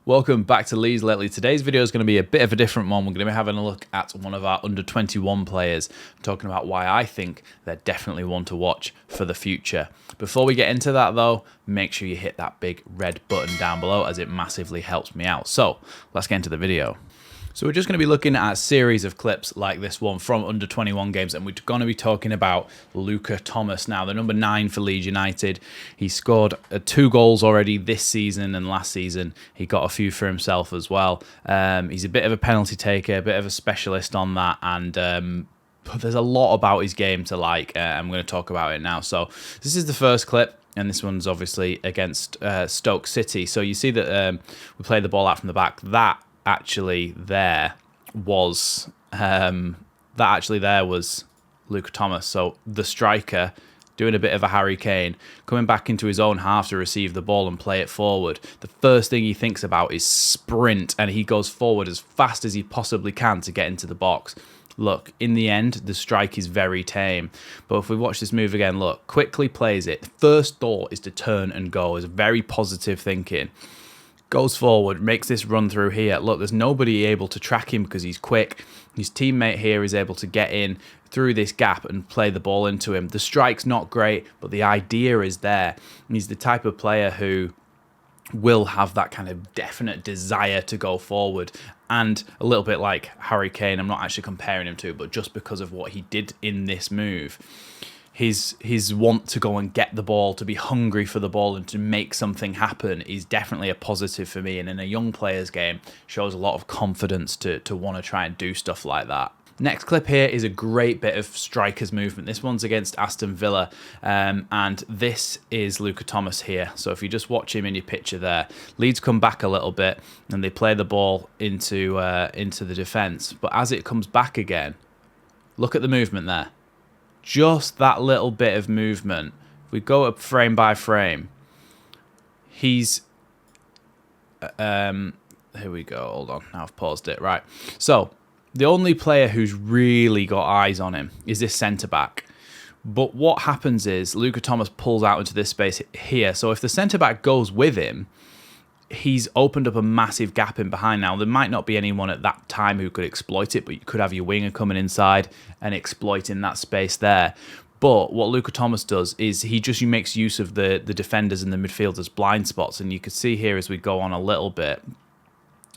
Welcome back to Leeds Lately. Today's video is going to be a bit of a different one. We're going to be having a look at one of our under 21 players, talking about why I think they're definitely one to watch for the future. Before we get into that though, make sure you hit that big red button down below as it massively helps me out. So let's get into the video. So we're just going to be looking at a series of clips like this one from under 21 games, and we're going to be talking about Luca Thomas now, the number 9 for Leeds United. He scored 2 goals already this season, and last season he got a few for himself as well. He's a bit of a penalty taker, a bit of a specialist on that, and there's a lot about his game to like. I'm going to talk about it now. So this is the first clip. And this one's obviously against Stoke City. So you see that we play the ball out from the back. That actually there was Luca Thomas. So the striker doing a bit of a Harry Kane, coming back into his own half to receive the ball and play it forward. The first thing he thinks about is sprint, and he goes forward as fast as he possibly can to get into the box. Look, in the end, the strike is very tame. But if we watch this move again, look, quickly plays it. The first thought is to turn and go. It's very positive thinking. Goes forward, makes this run through here. Look, there's nobody able to track him because he's quick. His teammate here is able to get in through this gap and play the ball into him. The strike's not great, but the idea is there. And he's the type of player who will have that kind of definite desire to go forward, and a little bit like Harry Kane. I'm not actually comparing him to, but just because of what he did in this move, his want to go and get the ball, to be hungry for the ball and to make something happen is definitely a positive for me, and in a young player's game shows a lot of confidence to want to try and do stuff like that. Next clip here is a great bit of strikers movement. This one's against Aston Villa, and this is Luca Thomas here. So if you just watch him in your picture there, Leeds come back a little bit and they play the ball into the defence. But as it comes back again, look at the movement there. Just that little bit of movement. If we go up frame by frame, he's... here we go. Hold on. Now I've paused it. Right. So the only player who's really got eyes on him is this centre-back. But what happens is Luca Thomas pulls out into this space here. So if the centre-back goes with him, he's opened up a massive gap in behind. Now, there might not be anyone at that time who could exploit it, but you could have your winger coming inside and exploiting that space there. But what Luca Thomas does is he makes use of the defenders and the midfielders' blind spots. And you can see here as we go on a little bit,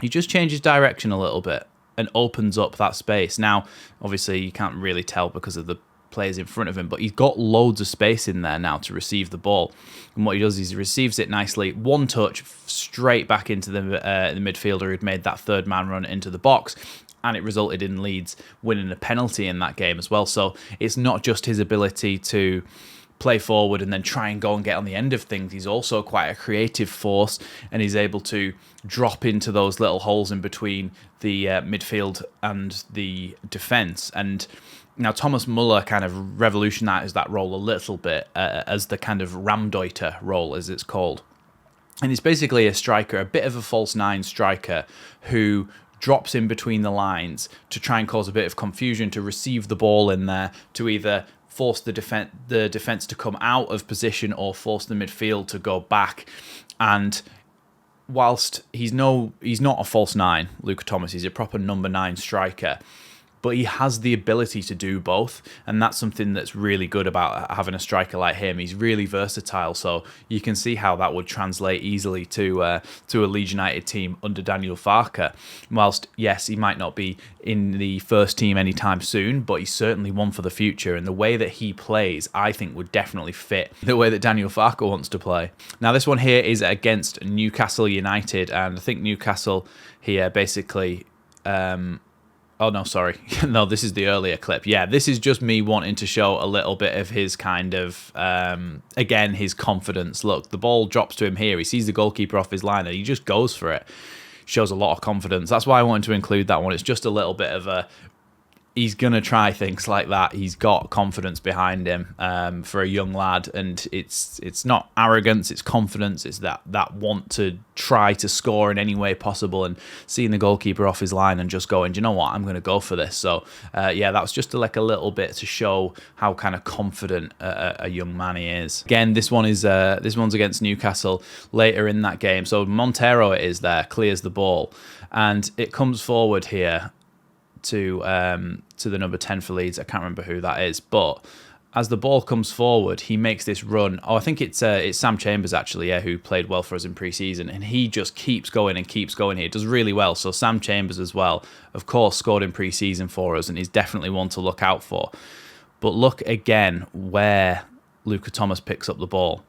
he just changes direction a little bit and opens up that space. Now, obviously, you can't really tell because of the players in front of him, but he's got loads of space in there now to receive the ball. And what he does is he receives it nicely, one touch, straight back into the midfielder who'd made that third man run into the box. And it resulted in Leeds winning a penalty in that game as well. So it's not just his ability to play forward and then try and go and get on the end of things. He's also quite a creative force, and he's able to drop into those little holes in between the midfield and the defence. And now Thomas Muller kind of revolutionised that role a little bit as the kind of Ramdeuter role, as it's called. And he's basically a striker, a bit of a false 9 striker who drops in between the lines to try and cause a bit of confusion, to receive the ball in there, to either force the defense to come out of position or force the midfield to go back. And whilst he's not a false 9, Luca Thomas, he's a proper number 9 striker, but he has the ability to do both, and that's something that's really good about having a striker like him. He's really versatile, so you can see how that would translate easily to a Leeds United team under Daniel Farke. Whilst, yes, he might not be in the first team anytime soon, but he's certainly one for the future, and the way that he plays, I think, would definitely fit the way that Daniel Farke wants to play. Now, this one here is against Newcastle United, and I think Newcastle here basically... Oh, no, sorry. No, this is the earlier clip. Yeah, this is just me wanting to show a little bit of his kind of, again, his confidence. Look, the ball drops to him here. He sees the goalkeeper off his line and he just goes for it. Shows a lot of confidence. That's why I wanted to include that one. It's just a little bit of he's going to try things like that. He's got confidence behind him for a young lad, and it's not arrogance, it's confidence. It's that want to try to score in any way possible, and seeing the goalkeeper off his line and just going, do you know what, I'm going to go for this. So yeah, that was just like a little bit to show how kind of confident a young man he is. Again, this one's against Newcastle later in that game. So Montero it is there, clears the ball, and it comes forward here to the number 10 for Leeds. I can't remember who that is, but as the ball comes forward, he makes this run. Oh, I think it's Sam Chambers actually, yeah, who played well for us in pre-season, and he just keeps going and keeps going here. Does really well. So Sam Chambers as well, of course, scored in pre-season for us, and he's definitely one to look out for. But look again where Luca Thomas picks up the ball.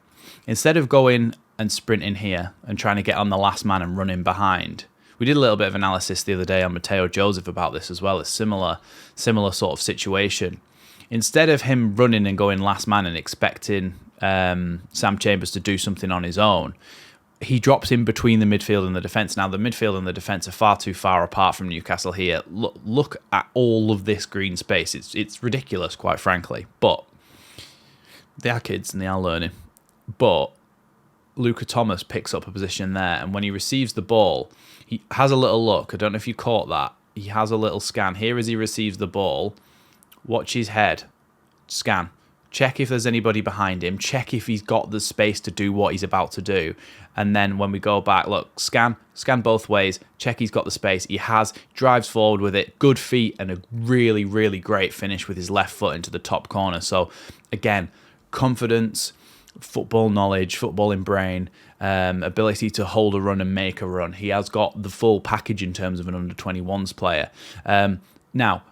Instead of going and sprinting here and trying to get on the last man and running behind, we did a little bit of analysis the other day on Mateo Joseph about this as well. A similar sort of situation. Instead of him running and going last man and expecting Sam Chambers to do something on his own, he drops in between the midfield and the defence. Now, the midfield and the defence are far too far apart from Newcastle here. Look at all of this green space. It's ridiculous, quite frankly. But they are kids and they are learning. But Luca Thomas picks up a position there, and when he receives the ball, he has a little look. I don't know if you caught that. He has a little scan. Here as he receives the ball, watch his head. Scan. Check if there's anybody behind him. Check if he's got the space to do what he's about to do. And then when we go back, look, scan both ways. Check he's got the space. He has. Drives forward with it. Good feet and a really, really great finish with his left foot into the top corner. So, again, confidence, football knowledge, footballing brain, ability to hold a run and make a run. He has got the full package in terms of an under-21s player. Now,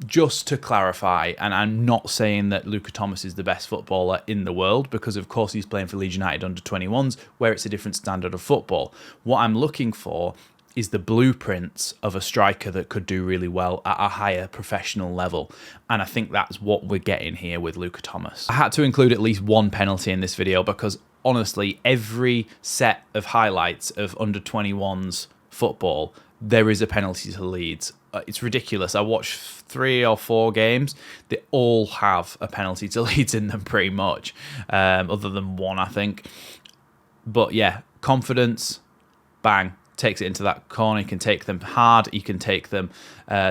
just to clarify, and I'm not saying that Luca Thomas is the best footballer in the world, because of course he's playing for Leeds United under-21s, where it's a different standard of football. What I'm looking for is the blueprints of a striker that could do really well at a higher professional level. And I think that's what we're getting here with Luca Thomas. I had to include at least one penalty in this video because honestly, every set of highlights of under-21s football, there is a penalty to Leeds. It's ridiculous. I watched 3 or 4 games. They all have a penalty to Leeds in them pretty much, other than one, I think. But yeah, confidence, bang, takes it into that corner. You can take them hard. You can take them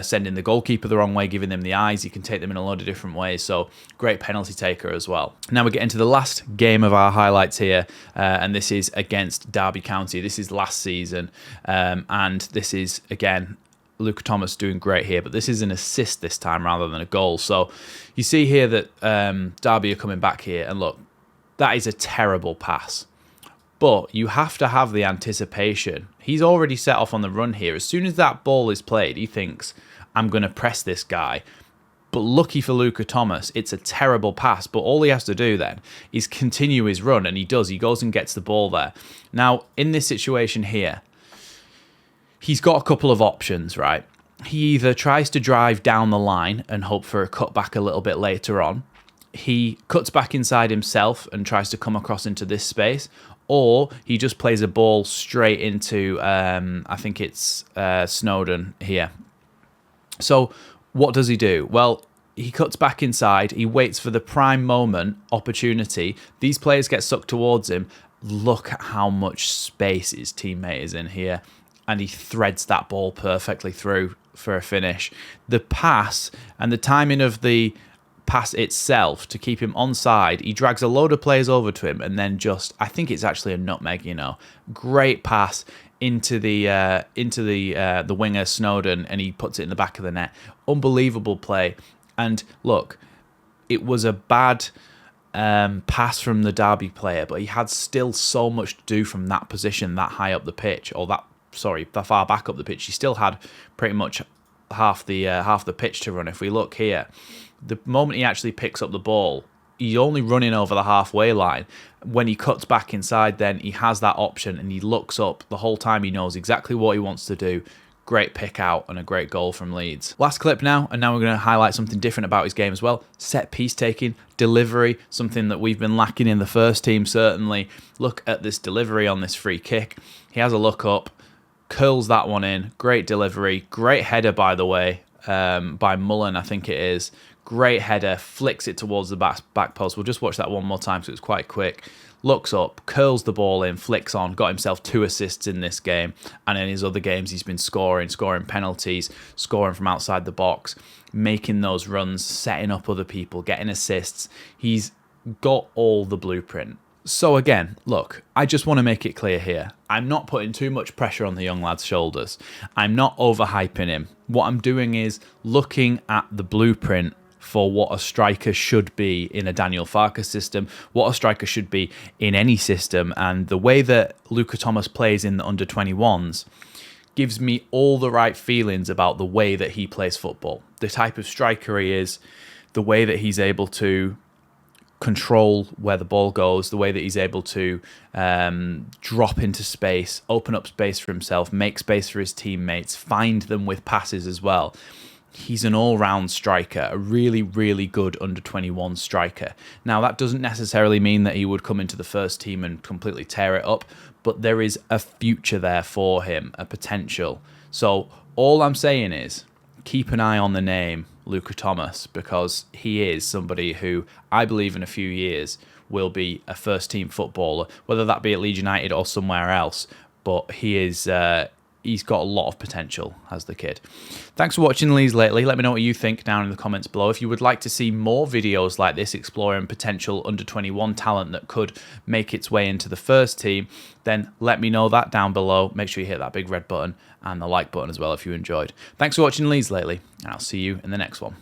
sending the goalkeeper the wrong way, giving them the eyes. You can take them in a lot of different ways. So great penalty taker as well. Now we get into the last game of our highlights here, and this is against Derby County. This is last season, and this is, again, Luca Thomas doing great here, but this is an assist this time rather than a goal. So you see here that Derby are coming back here, and look, that is a terrible pass. But you have to have the anticipation. He's already set off on the run here. As soon as that ball is played, he thinks, I'm going to press this guy. But lucky for Luca Thomas, it's a terrible pass. But all he has to do then is continue his run, and he does. He goes and gets the ball there. Now, in this situation here, he's got a couple of options, right? He either tries to drive down the line and hope for a cutback a little bit later on. He cuts back inside himself and tries to come across into this space. Or he just plays a ball straight into, I think it's Snowden here. So what does he do? Well, he cuts back inside. He waits for the prime moment, opportunity. These players get sucked towards him. Look at how much space his teammate is in here. And he threads that ball perfectly through for a finish. The pass and the timing of the pass itself to keep him onside, he drags a load of players over to him, and then just, I think it's actually a nutmeg, you know, great pass into the winger Snowden, and he puts it in the back of the net. Unbelievable play. And look, it was a bad pass from the Derby player, but he had still so much to do from that position, that high up the pitch, or that far back up the pitch. He still had pretty much half the pitch to run. If we look here, the moment he actually picks up the ball, he's only running over the halfway line. When he cuts back inside, then he has that option, and he looks up the whole time. He knows exactly what he wants to do. Great pick out and a great goal from Leeds. Last clip now, and now we're going to highlight something different about his game as well. Set piece taking, delivery, something that we've been lacking in the first team, certainly. Look at this delivery on this free kick. He has a look up, curls that one in. Great delivery, great header, by the way. by Mullen, I think it is. Great header, flicks it towards the back post. We'll just watch that one more time because it's quite quick. Looks up, curls the ball in, flicks on, got himself 2 assists in this game. And in his other games, he's been scoring penalties, scoring from outside the box, making those runs, setting up other people, getting assists. He's got all the blueprint. So again, look, I just want to make it clear here. I'm not putting too much pressure on the young lad's shoulders. I'm not overhyping him. What I'm doing is looking at the blueprint for what a striker should be in a Daniel Farke system, what a striker should be in any system, and the way that Luca Thomas plays in the under-21s gives me all the right feelings about the way that he plays football. The type of striker he is, the way that he's able to control where the ball goes, the way that he's able to drop into space, open up space for himself, make space for his teammates, find them with passes as well. He's an all-round striker, a really, really good under-21 striker. Now, that doesn't necessarily mean that he would come into the first team and completely tear it up, but there is a future there for him, a potential. So all I'm saying is keep an eye on the name Luca Thomas, because he is somebody who I believe in a few years will be a first-team footballer, whether that be at Leeds United or somewhere else. But he is... he's got a lot of potential, has the kid. Thanks for watching Leeds Lately. Let me know what you think down in the comments below. If you would like to see more videos like this exploring potential under-21 talent that could make its way into the first team, then let me know that down below. Make sure you hit that big red button and the like button as well if you enjoyed. Thanks for watching Leeds Lately, and I'll see you in the next one.